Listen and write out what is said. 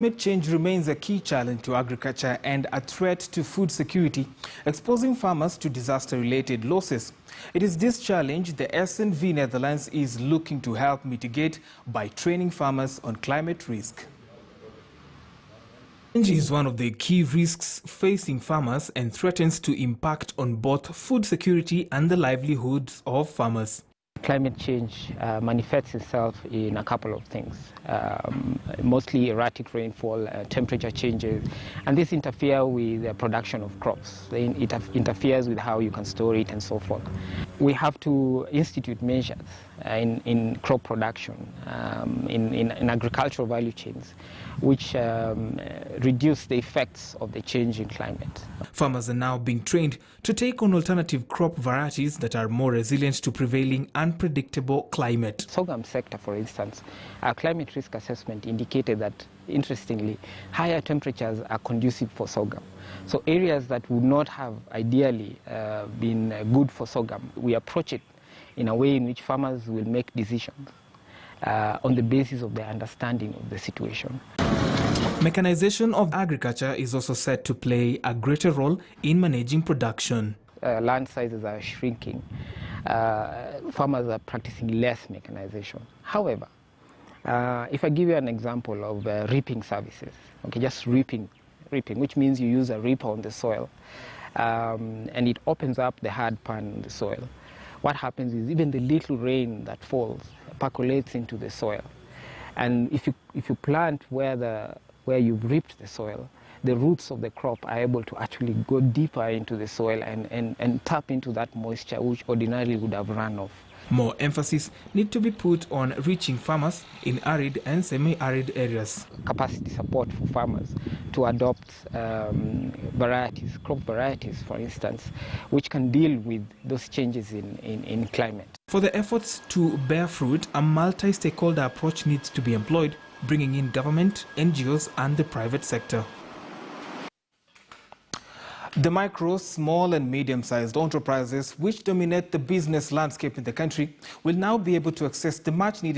Climate change remains a key challenge to agriculture and a threat to food security, exposing farmers to disaster-related losses. It is this challenge the SNV Netherlands is looking to help mitigate by training farmers on climate risk. Change is one of the key risks facing farmers and threatens to impact on both food security and the livelihoods of farmers. Climate change manifests itself in a couple of things, mostly erratic rainfall, temperature changes, and this interferes with the production of crops. It interferes with how you can store it and so forth. We have to institute measures in crop production, in agricultural value chains, which reduce the effects of the changing climate. Farmers are now being trained to take on alternative crop varieties that are more resilient to prevailing unpredictable climate. Sorghum sector, for instance, our climate risk assessment indicated that, interestingly, higher temperatures are conducive for sorghum. So areas that would not have ideally been good for sorghum, we approach it in a way in which farmers will make decisions on the basis of their understanding of the situation. Mechanization of agriculture is also set to play a greater role in managing production. Land sizes are shrinking. Farmers are practicing less mechanization. However, if I give you an example of reaping services, okay, just reaping, which means you use a reaper on the soil, and it opens up the hard pan in the soil. What happens is even the little rain that falls percolates into the soil, and if you plant where you've reaped the soil, the roots of the crop are able to actually go deeper into the soil and tap into that moisture which ordinarily would have run off. More emphasis needs to be put on reaching farmers in arid and semi-arid areas. Capacity support for farmers to adopt varieties, crop varieties, for instance, which can deal with those changes in climate. For the efforts to bear fruit, a multi-stakeholder approach needs to be employed, bringing in government, NGOs and the private sector. The micro, small and medium-sized enterprises which dominate the business landscape in the country will now be able to access the much-needed